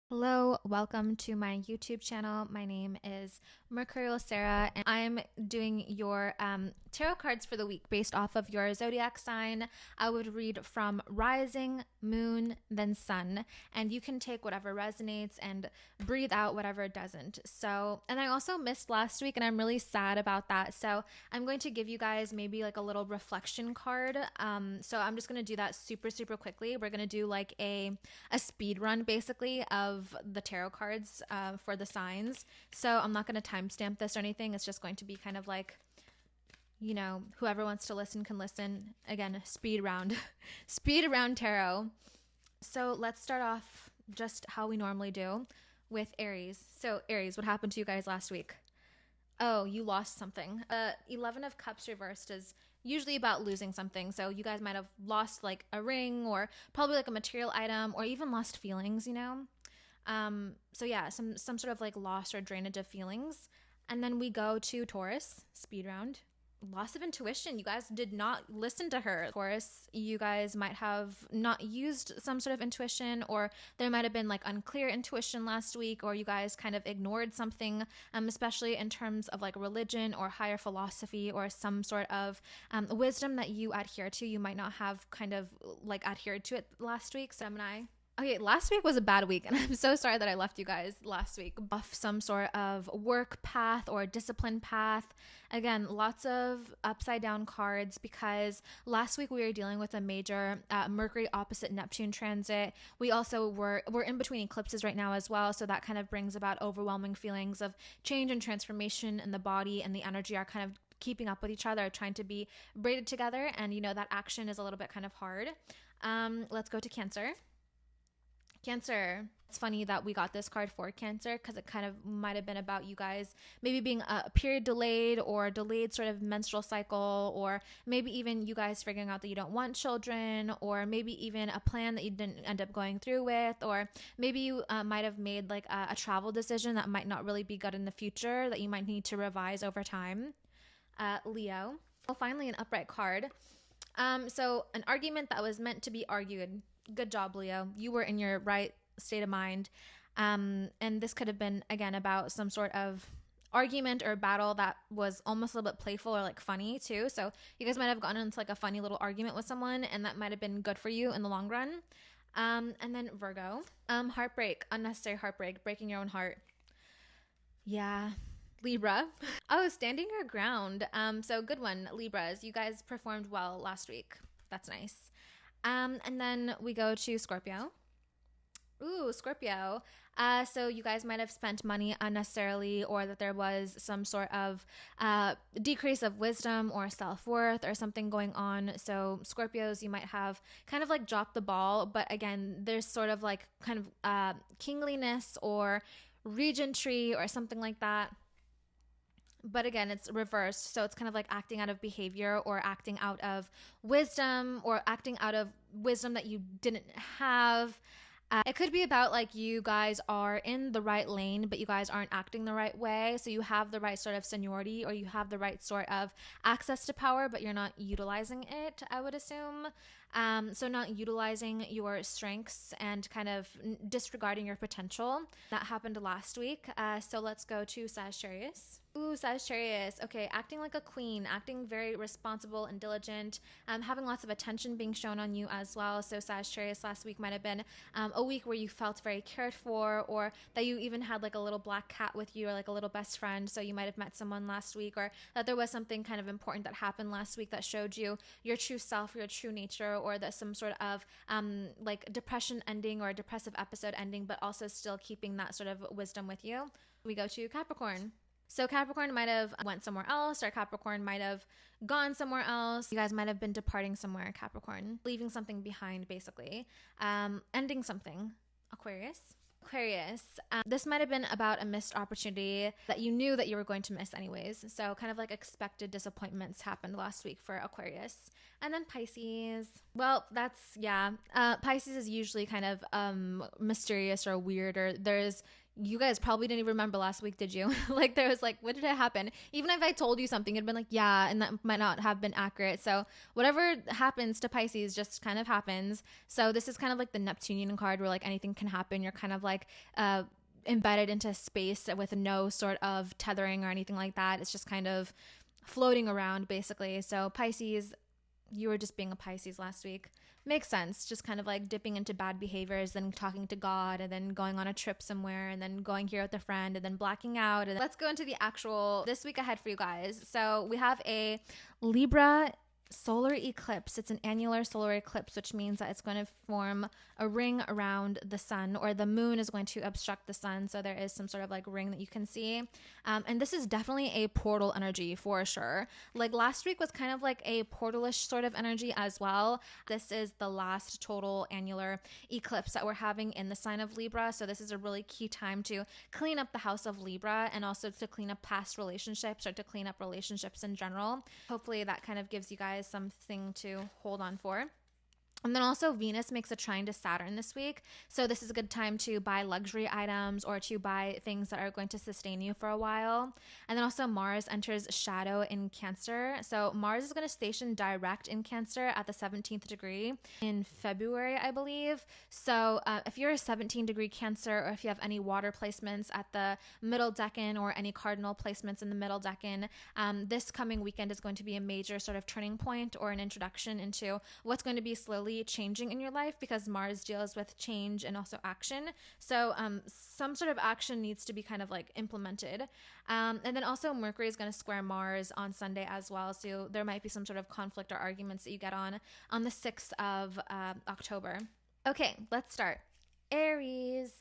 Hello, welcome to my YouTube channel. My name is Mercurial Sarah, and I'm doing your tarot cards for the week based off of your zodiac sign. I would read from rising, moon, then sun, and you can take whatever resonates and breathe out whatever doesn't. And I also missed last week, and I'm really sad about that. So, I'm going to give you guys maybe like a little reflection card. So I'm just going to do that super quickly. We're going to do like a speed run basically of the tarot cards for the signs. So I'm not going to timestamp this or anything. It's just going to be kind of like, whoever wants to listen can listen. Again, speed round, speed around tarot. So let's start off just how we normally do with Aries. So Aries, what happened to you guys last week? Oh, you lost something. 11 of Cups reversed is usually about losing something. So you guys might have lost like a ring or probably like a material item or even lost feelings. So yeah, some sort of like loss or drainage of feelings. And then we go to Taurus, speed round. Loss of intuition. You guys did not listen to her. Of course, you guys might have not used some sort of intuition, or there might have been like unclear intuition last week, or you guys kind of ignored something, especially in terms of like religion or higher philosophy or some sort of wisdom that you adhere to. You might not have kind of like adhered to it last week, Gemini. Okay, last week was a bad week, and I'm so sorry that I left you guys last week off some sort of work path or discipline path. Again, lots of upside down cards because last week we were dealing with a major Mercury opposite Neptune transit. We also we're in between eclipses right now as well, so that kind of brings about overwhelming feelings of change and transformation in the body, and the energy are kind of keeping up with each other, trying to be braided together, and that action is a little bit kind of hard. Let's go to Cancer. Cancer. It's funny that we got this card for Cancer because it kind of might have been about you guys maybe being a period delayed or delayed sort of menstrual cycle, or maybe even you guys figuring out that you don't want children, or maybe even a plan that you didn't end up going through with, or maybe you might have made like a travel decision that might not really be good in the future that you might need to revise over time. Leo. Well, finally, an upright card. So an argument that was meant to be argued. Good job, Leo. You were in your right state of mind. And this could have been, again, about some sort of argument or battle that was almost a little bit playful or like funny too. So you guys might have gotten into like a funny little argument with someone, and that might have been good for you in the long run. And then Virgo. Heartbreak, unnecessary heartbreak, breaking your own heart. Yeah. Libra. Oh, standing your ground. So good one, Libras. You guys performed well last week. That's nice. And then we go to Scorpio. Ooh, Scorpio. So you guys might have spent money unnecessarily, or that there was some sort of decrease of wisdom or self-worth or something going on. So Scorpios, you might have kind of like dropped the ball, but again, there's sort of like kind of kingliness or regentry or something like that. But again, it's reversed. So it's kind of like acting out of behavior or acting out of wisdom, or acting out of wisdom that you didn't have. It could be about like you guys are in the right lane, but you guys aren't acting the right way. So you have the right sort of seniority, or you have the right sort of access to power, but you're not utilizing it, I would assume. So not utilizing your strengths and kind of disregarding your potential. That happened last week. So let's go to Sagittarius. Ooh, Sagittarius. Okay, acting like a queen, acting very responsible and diligent, having lots of attention being shown on you as well. So Sagittarius last week might have been a week where you felt very cared for, or that you even had like a little black cat with you, or like a little best friend. So you might have met someone last week, or that there was something kind of important that happened last week that showed you your true self, your true nature, or that some sort of like depression ending or a depressive episode ending, but also still keeping that sort of wisdom with you. We go to Capricorn. So Capricorn might have went somewhere else, or Capricorn might have gone somewhere else. You guys might have been departing somewhere, Capricorn, leaving something behind, basically, ending something. Aquarius. Aquarius. This might have been about a missed opportunity that you knew that you were going to miss anyways. So kind of like expected disappointments happened last week for Aquarius. And then Pisces. Well, yeah. Pisces is usually kind of mysterious or weird, or there's you guys probably didn't even remember last week, did you? Like there was like, what did it happen? Even if I told you something, it'd been like, yeah, and that might not have been accurate. So whatever happens to Pisces just kind of happens. So this is kind of like the Neptunian card where like anything can happen. You're kind of like embedded into space with no sort of tethering or anything like that. It's just kind of floating around basically. So Pisces, you were just being a Pisces last week. Makes sense. Just kind of like dipping into bad behaviors, then talking to God, and then going on a trip somewhere, and then going here with a friend, and then blacking out. And let's go into the actual this week ahead for you guys. So we have a Libra solar eclipse. It's an annular solar eclipse, which means that it's going to form a ring around the sun, or the moon is going to obstruct the sun. So there is some sort of like ring that you can see. And this is definitely a portal energy for sure. Like last week was kind of like a portalish sort of energy as well. This is the last total annular eclipse that we're having in the sign of Libra. So this is a really key time to clean up the house of Libra, and also to clean up past relationships, or to clean up relationships in general. Hopefully that kind of gives you guys something to hold on for. And then also Venus makes a trine to Saturn this week. So this is a good time to buy luxury items, or to buy things that are going to sustain you for a while. And then also Mars enters shadow in Cancer. So Mars is going to station direct in Cancer at the 17th degree in February, I believe. So if you're a 17-degree Cancer, or if you have any water placements at the middle decan, or any cardinal placements in the middle decan, this coming weekend is going to be a major sort of turning point, or an introduction into what's going to be slowly changing in your life, because Mars deals with change and also action. So some sort of action needs to be kind of like implemented. And then also Mercury is going to square Mars on Sunday as well. So there might be some sort of conflict or arguments that you get on the 6th of October. Okay, let's start. Aries.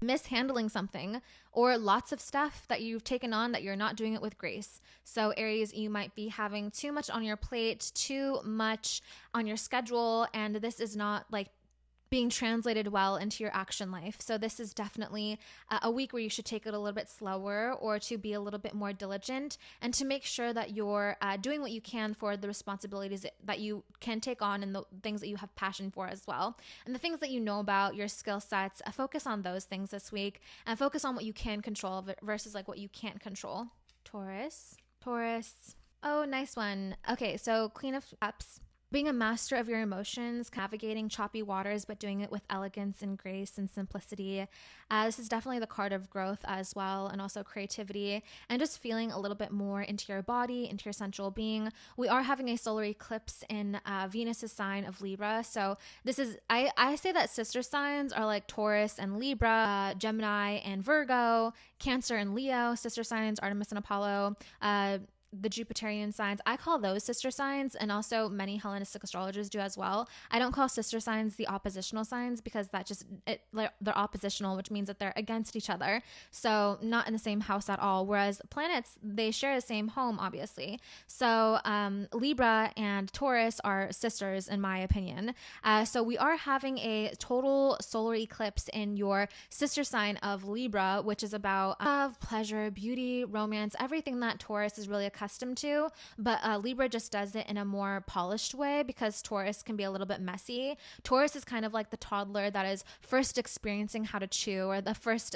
Mishandling something, or lots of stuff that you've taken on that you're not doing it with grace. So Aries, you might be having too much on your plate, too much on your schedule, and this is not like being translated well into your action life. So this is definitely a week where you should take it a little bit slower, or to be a little bit more diligent, and to make sure that you're doing what you can for the responsibilities that you can take on, and the things that you have passion for as well. And the things that you know about, your skill sets, focus on those things this week, and focus on what you can control versus like what you can't control. Taurus. Oh, nice one. Okay, so Queen of Cups. Being a master of your emotions, navigating choppy waters, but doing it with elegance and grace and simplicity. This is definitely the card of growth as well, and also creativity, and just feeling a little bit more into your body, into your sensual being. We are having a solar eclipse in Venus's sign of Libra. So this is, I say that sister signs are like Taurus and Libra, Gemini and Virgo, Cancer and Leo. Sister signs, Artemis and Apollo, the Jupiterian signs. I call those sister signs, and also many Hellenistic astrologers do as well. I don't call sister signs the oppositional signs, because that just, they're oppositional, which means that they're against each other. So not in the same house at all. Whereas planets, they share the same home, obviously. So Libra and Taurus are sisters, in my opinion. So we are having a total solar eclipse in your sister sign of Libra, which is about love, pleasure, beauty, romance, everything that Taurus is really accustomed to, but Libra just does it in a more polished way, because Taurus can be a little bit messy. Taurus is kind of like the toddler that is first experiencing how to chew, or the first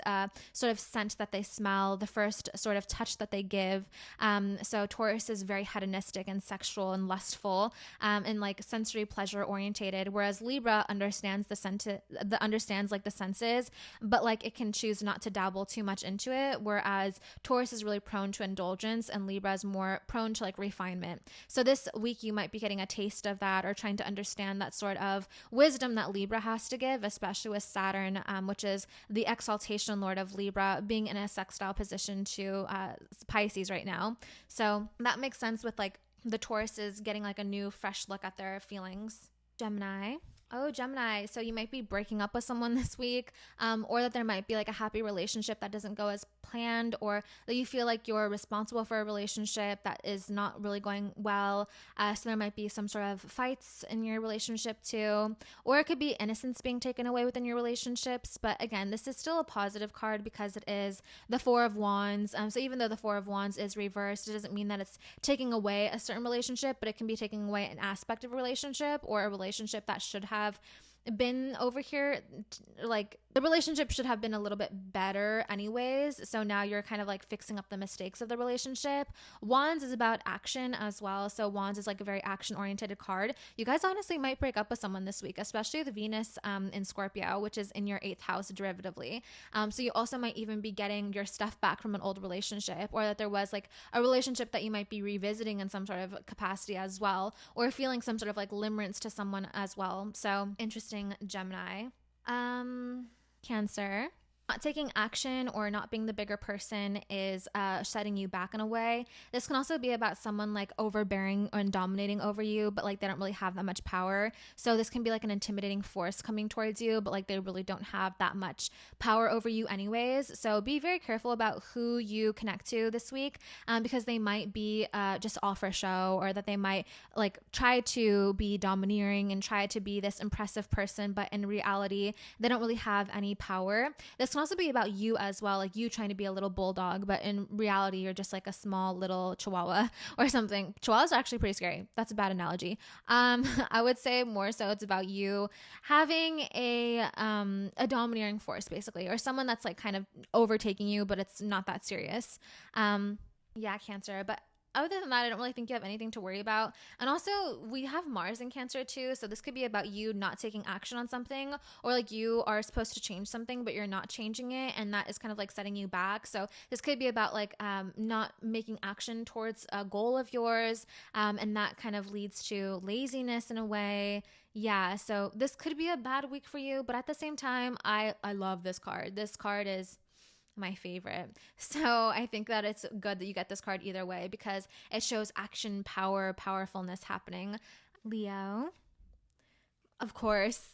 sort of scent that they smell, the first sort of touch that they give. So Taurus is very hedonistic and sexual and lustful, and like sensory pleasure orientated, whereas Libra understands understands like the senses, but like it can choose not to dabble too much into it, whereas Taurus is really prone to indulgence, and Libra is more prone to like refinement. So this week you might be getting a taste of that, or trying to understand that sort of wisdom that Libra has to give, especially with Saturn, which is the exaltation lord of Libra, being in a sextile position to Pisces right now. So that makes sense with like the Tauruses getting like a new fresh look at their feelings. Gemini. Oh, Gemini. So you might be breaking up with someone this week, or that there might be like a happy relationship that doesn't go as planned, or that you feel like you're responsible for a relationship that is not really going well. So there might be some sort of fights in your relationship too, or it could be innocence being taken away within your relationships. But again, this is still a positive card, because it is the Four of Wands. So even though the Four of Wands is reversed, it doesn't mean that it's taking away a certain relationship, but it can be taking away an aspect of a relationship, or a relationship that should have been over here, like the relationship should have been a little bit better anyways. So now you're kind of like fixing up the mistakes of the relationship. Wands is about action as well. So Wands is like a very action oriented card. You guys honestly might break up with someone this week, especially with Venus in Scorpio, which is in your 8th house derivatively. So you also might even be getting your stuff back from an old relationship, or that there was like a relationship that you might be revisiting in some sort of capacity as well, or feeling some sort of like limerence to someone as well. So interesting, Gemini. Cancer. Not taking action or not being the bigger person is setting you back in a way. This can also be about someone like overbearing and dominating over you, but like they don't really have that much power. So this can be like an intimidating force coming towards you, but like they really don't have that much power over you anyways. So be very careful about who you connect to this week, because they might be just all for show, or that they might like try to be domineering and try to be this impressive person, but in reality, they don't really have any power. This can also be about you as well, like you trying to be a little bulldog, but in reality you're just like a small little chihuahua or something. Chihuahuas are actually pretty scary. That's a bad analogy. I would say more so it's about you having a domineering force basically, or someone that's like kind of overtaking you, but it's not that serious. Yeah, Cancer. But other than that, I don't really think you have anything to worry about. And also, we have Mars in Cancer too. So this could be about you not taking action on something, or like you are supposed to change something, but you're not changing it. And that is kind of like setting you back. So this could be about like not making action towards a goal of yours. And that kind of leads to laziness in a way. Yeah, so this could be a bad week for you. But at the same time, I love this card. This card is my favorite. So I think that it's good that you get this card either way, because it shows action, power, powerfulness happening. Leo, of course,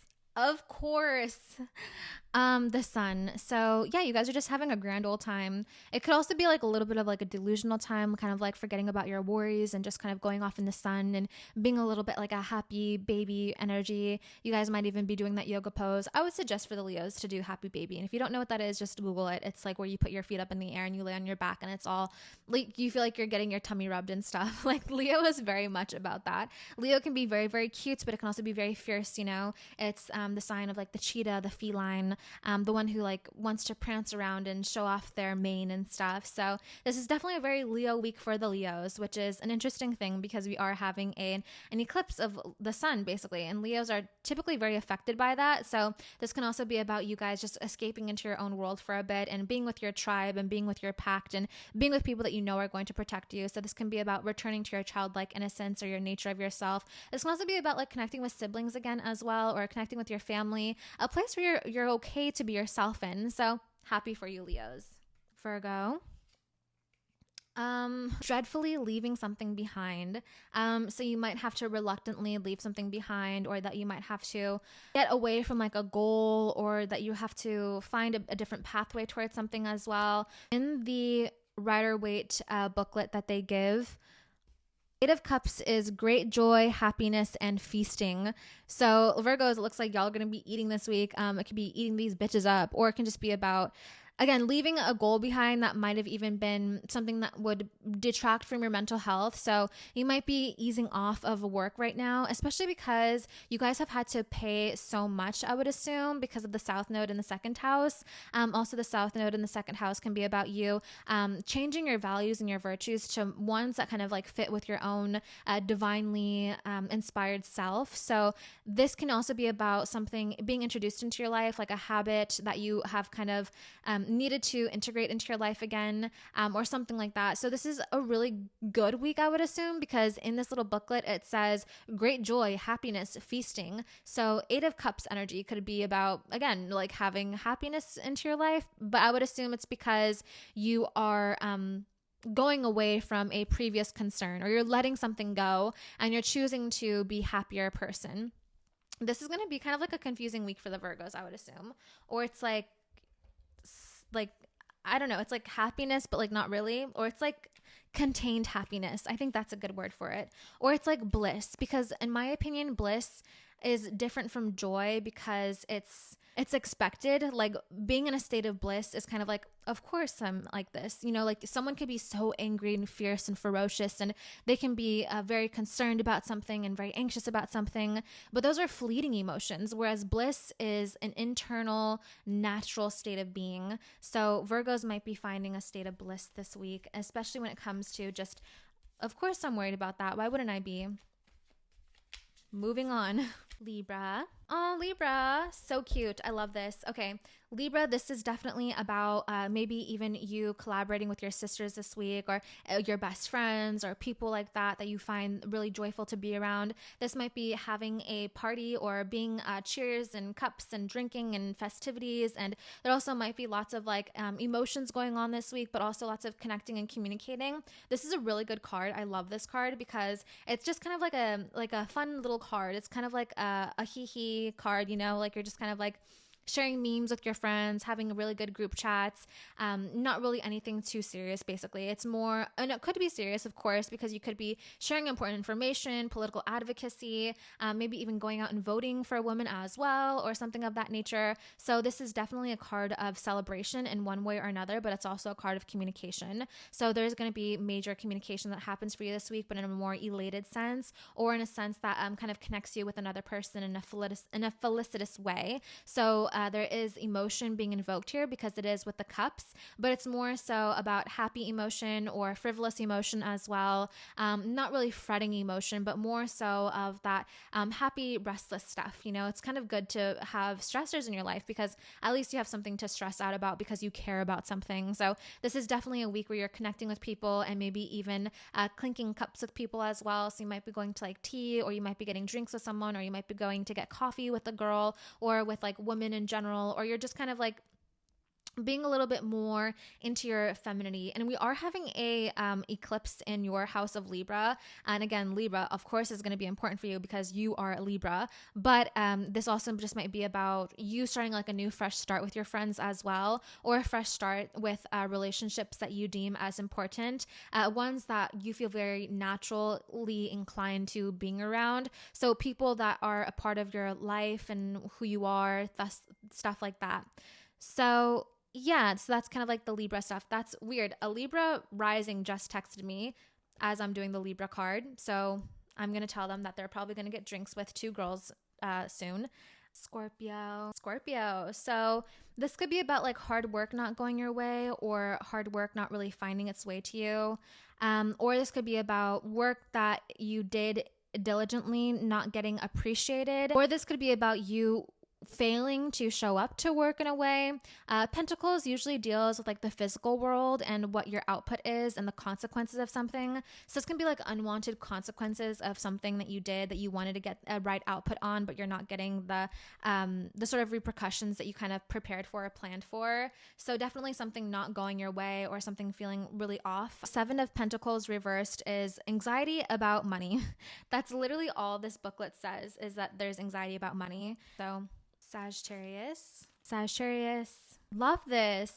the sun. So yeah, you guys are just having a grand old time. It could also be like a little bit of like a delusional time, kind of like forgetting about your worries and just kind of going off in the sun and being a little bit like a happy baby energy. You guys might even be doing that yoga pose. I would suggest for the Leos to do happy baby. And if you don't know what that is, just Google it. It's like where you put your feet up in the air and you lay on your back, and it's all like you feel like you're getting your tummy rubbed and stuff. Like Leo is very much about that. Leo can be very, very cute, but it can also be very fierce, you know. It's the sign of like the cheetah, the feline, the one who like wants to prance around and show off their mane and stuff. So this is definitely a very Leo week for the Leos, which is an interesting thing because we are having an eclipse of the sun basically, and Leos are typically very affected by that. So this can also be about you guys just escaping into your own world for a bit and being with your tribe and being with your pact and being with people that you know are going to protect you. So this can be about returning to your childlike innocence or your nature of yourself. This can also be about like connecting with siblings again as well, or connecting with your family, a place where you're okay to be yourself in. So happy for you, Leos. Virgo. Dreadfully leaving something behind. So you might have to reluctantly leave something behind, or that you might have to get away from like a goal, or that you have to find a different pathway towards something as well. In the Rider-Waite booklet that they give, Eight of Cups is great joy, happiness, and feasting. So Virgos, it looks like y'all are going to be eating this week. It could be eating these bitches up, or it can just be about, again, leaving a goal behind that might have even been something that would detract from your mental health. So you might be easing off of work right now, especially because you guys have had to pay so much, I would assume, because of the South Node in the second house. Also, the South Node in the second house can be about you changing your values and your virtues to ones that kind of like fit with your own divinely inspired self. So this can also be about something being introduced into your life, like a habit that you have kind of needed to integrate into your life again, or something like that. So this is a really good week, I would assume, because in this little booklet, it says great joy, happiness, feasting. So Eight of Cups energy could be about, again, like having happiness into your life, but I would assume it's because you are going away from a previous concern, or you're letting something go and you're choosing to be a happier person. This is going to be kind of like a confusing week for the Virgos, I would assume. Or it's like, I don't know, it's like happiness, but like not really. Or it's like contained happiness. I think that's a good word for it. Or it's like bliss, because in my opinion, bliss is different from joy because it's expected. Like being in a state of bliss is kind of like, of course I'm like this, you know, like someone could be so angry and fierce and ferocious, and they can be very concerned about something and very anxious about something, but those are fleeting emotions, whereas bliss is an internal, natural state of being. So Virgos might be finding a state of bliss this week, especially when it comes to just, of course I'm worried about that. Why wouldn't I be? Moving on. Libra. Oh, Libra. So cute. I love this. Okay. Libra, this is definitely about maybe even you collaborating with your sisters this week, or your best friends, or people like that you find really joyful to be around. This might be having a party or being cheers and cups and drinking and festivities. And there also might be lots of like emotions going on this week, but also lots of connecting and communicating. This is a really good card. I love this card because it's just kind of like a fun little card. It's kind of like a hee-hee card, you know, like you're just kind of like sharing memes with your friends, having really good group chats, not really anything too serious, basically. It's more, and it could be serious, of course, because you could be sharing important information, political advocacy, maybe even going out and voting for a woman as well, or something of that nature. So this is definitely a card of celebration in one way or another, but it's also a card of communication. So there's going to be major communication that happens for you this week, but in a more elated sense, or in a sense that kind of connects you with another person in a felicitous way. So there is emotion being invoked here because it is with the cups, but it's more so about happy emotion or frivolous emotion as well. Not really fretting emotion, but more so of that happy, restless stuff. You know, it's kind of good to have stressors in your life because at least you have something to stress out about because you care about something. So this is definitely a week where you're connecting with people and maybe even clinking cups with people as well. So you might be going to like tea, or you might be getting drinks with someone, or you might be going to get coffee with a girl, or with like women in general, or you're just kind of like being a little bit more into your femininity. And we are having a eclipse in your house of Libra. And again, Libra, of course, is going to be important for you because you are a Libra. But this also just might be about you starting like a new fresh start with your friends as well, or a fresh start with relationships that you deem as important, ones that you feel very naturally inclined to being around. So people that are a part of your life and who you are, thus, stuff like that. So yeah, so that's kind of like the Libra stuff. That's weird. A Libra rising just texted me as I'm doing the Libra card. So I'm going to tell them that they're probably going to get drinks with two girls soon. Scorpio. So this could be about like hard work not going your way, or hard work not really finding its way to you. Or this could be about work that you did diligently not getting appreciated. Or this could be about you failing to show up to work in a way. Pentacles usually deals with like the physical world and what your output is and the consequences of something. So this can be like unwanted consequences of something that you did that you wanted to get a right output on, but you're not getting the sort of repercussions that you kind of prepared for or planned for. So definitely something not going your way, or something feeling really off. Seven of Pentacles reversed is anxiety about money. That's literally all this booklet says, is that there's anxiety about money. So Sagittarius. Love this.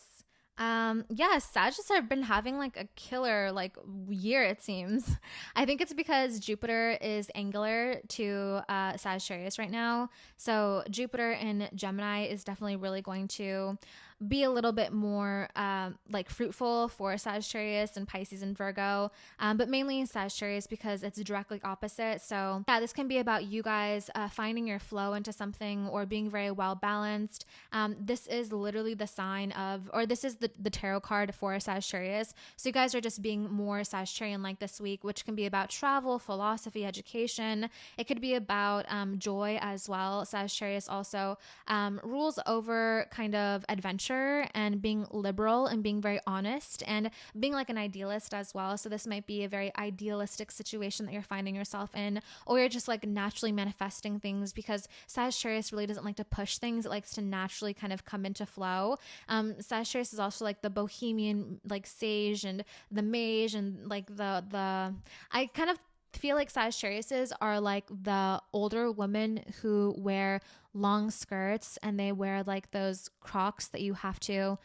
Yeah, Sagittarius have been having like a killer like year, it seems. I think it's because Jupiter is angular to Sagittarius right now. So Jupiter in Gemini is definitely really going to be a little bit more like fruitful for Sagittarius and Pisces and Virgo, but mainly Sagittarius because it's directly opposite. So yeah, this can be about you guys finding your flow into something, or being very well balanced. This is literally the sign of, or this is the tarot card for Sagittarius. So you guys are just being more Sagittarian like this week, which can be about travel, philosophy, education. It could be about joy as well. Sagittarius also rules over kind of adventure and being liberal and being very honest and being like an idealist as well. So this might be a very idealistic situation that you're finding yourself in, or you're just like naturally manifesting things, because Sagittarius really doesn't like to push things. It likes to naturally kind of come into flow. Sagittarius is also like the bohemian, like sage, and the mage, and like the I kind of feel like Sagittariuses are like the older women who wear long skirts, and they wear like those Crocs that you have to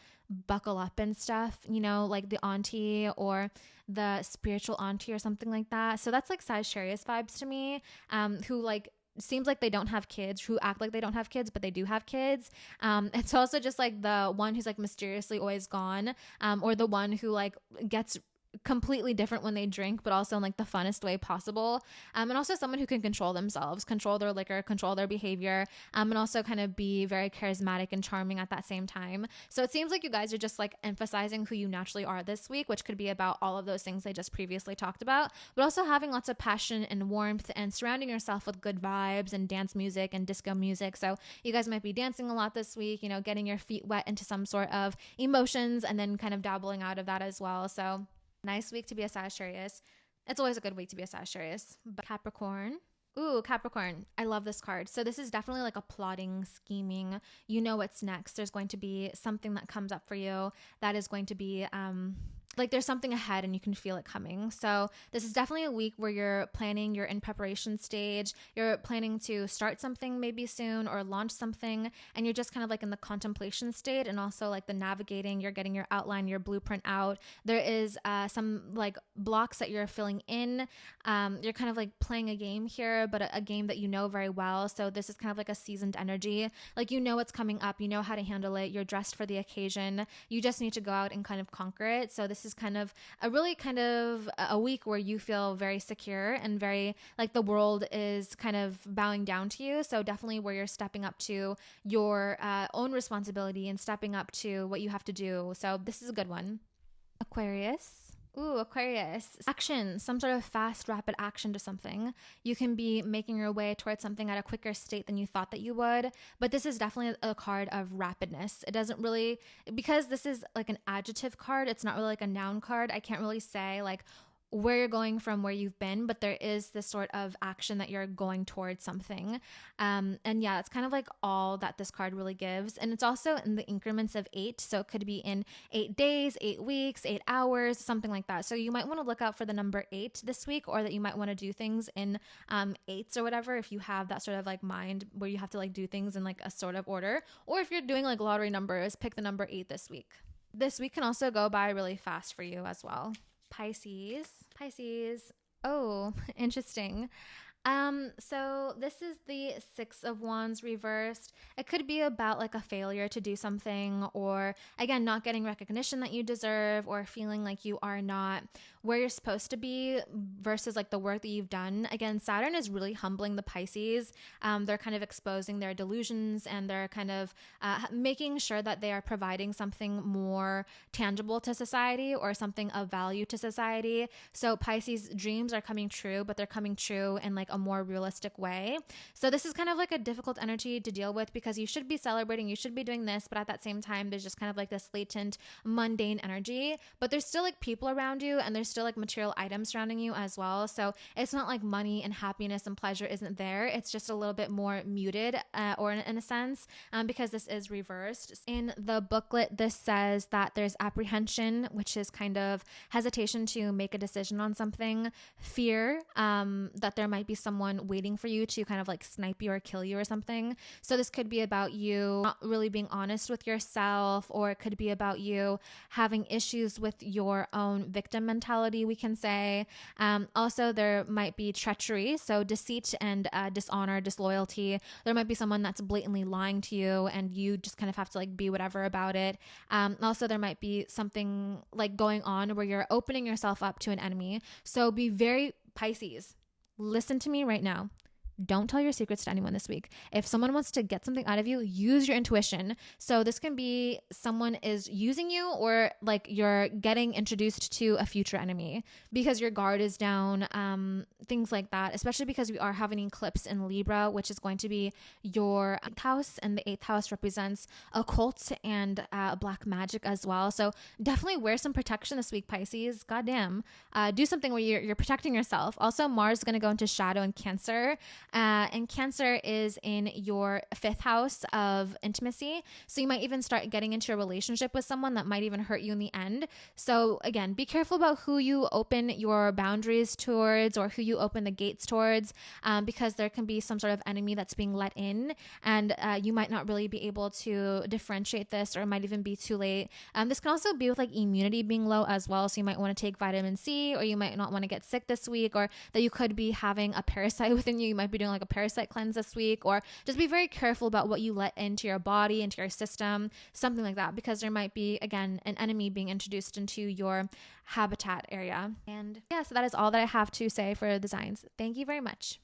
buckle up and stuff, you know, like the auntie or the spiritual auntie or something like that. So that's like Sagittarius vibes to me, who like seems like they don't have kids, who act like they don't have kids, but they do have kids. It's also just like the one who's like mysteriously always gone, or the one who like gets completely different when they drink, but also in like the funnest way possible. And also someone who can control themselves, control their liquor, control their behavior, and also kind of be very charismatic and charming at that same time. So it seems like you guys are just like emphasizing who you naturally are this week, which could be about all of those things I just previously talked about, but also having lots of passion and warmth and surrounding yourself with good vibes and dance music and disco music. So you guys might be dancing a lot this week, you know, getting your feet wet into some sort of emotions and then kind of dabbling out of that as well. So nice week to be a Sagittarius. It's always a good week to be a Sagittarius. But Capricorn. Ooh, Capricorn. I love this card. So this is definitely like a plotting, scheming. You know what's next. There's going to be something that comes up for you that is going to be like there's something ahead and you can feel it coming. So this is definitely a week where you're planning, you're in preparation stage, you're planning to start something maybe soon or launch something, and you're just kind of like in the contemplation state and also like the navigating, you're getting your outline, your blueprint out. There is some like blocks that you're filling in. You're kind of like playing a game here, but a game that you know very well. So this is kind of like a seasoned energy. Like you know what's coming up, you know how to handle it, you're dressed for the occasion. You just need to go out and kind of conquer it. So this is kind of a really kind of a week where you feel very secure and very like the world is kind of bowing down to you. So definitely where you're stepping up to your own responsibility and stepping up to what you have to do. So this is a good one. Aquarius. Ooh, Aquarius. Action, some sort of fast, rapid action to something. You can be making your way towards something at a quicker state than you thought that you would. But this is definitely a card of rapidness. It doesn't really, because this is like an adjective card, it's not really like a noun card. I can't really say like where you're going from where you've been, but there is this sort of action that you're going towards something. And yeah, it's kind of like all that this card really gives. And it's also in the increments of 8. So it could be in 8 days, 8 weeks, 8 hours, something like that. So you might want to look out for the number 8 this week, or that you might want to do things in 8s or whatever. If you have that sort of like mind where you have to like do things in like a sort of order, or if you're doing like lottery numbers, pick the number 8 this week. This week can also go by really fast for you as well. Pisces. Oh, interesting. So this is the 6 of Wands reversed. It could be about like a failure to do something, or again, not getting recognition that you deserve, or feeling like you are not where you're supposed to be versus like the work that you've done. Again, Saturn is really humbling the Pisces. They're kind of exposing their delusions, and they're kind of making sure that they are providing something more tangible to society or something of value to society. So Pisces dreams are coming true, but they're coming true in like a more realistic way. So this is kind of like a difficult energy to deal with, because you should be celebrating, you should be doing this, but at that same time, there's just kind of like this latent mundane energy, but there's still like people around you, and there's still like material items surrounding you as well. So it's not like money and happiness and pleasure isn't there. It's just a little bit more muted, or in a sense, because this is reversed. In the booklet, this says that there's apprehension, which is kind of hesitation to make a decision on something, fear, that there might be someone waiting for you to kind of like snipe you or kill you or something. So this could be about you not really being honest with yourself, or it could be about you having issues with your own victim mentality, we can say. Also, there might be treachery, so deceit and dishonor, disloyalty. There might be someone that's blatantly lying to you, and you just kind of have to like be whatever about it. Also, there might be something like going on where you're opening yourself up to an enemy. So be very Pisces. Listen to me right now. Don't tell your secrets to anyone this week. If someone wants to get something out of you, use your intuition. So this can be someone is using you, or like you're getting introduced to a future enemy because your guard is down, things like that, especially because we are having an eclipse in Libra, which is going to be your 8th house, and the 8th house represents occult and black magic as well. So definitely wear some protection this week, Pisces. Goddamn. Do something where you're protecting yourself. Also, Mars is going to go into shadow in Cancer. And Cancer is in your 5th house of intimacy. So you might even start getting into a relationship with someone that might even hurt you in the end. So again, be careful about who you open your boundaries towards, or who you open the gates towards, because there can be some sort of enemy that's being let in, and you might not really be able to differentiate this, or it might even be too late. This can also be with like immunity being low as well. So you might want to take vitamin C, or you might not want to get sick this week, or that you could be having a parasite within you. You might be doing like a parasite cleanse this week, or just be very careful about what you let into your body, into your system, something like that, because there might be, again, an enemy being introduced into your habitat area. And yeah, so that is all that I have to say for the signs. Thank you very much.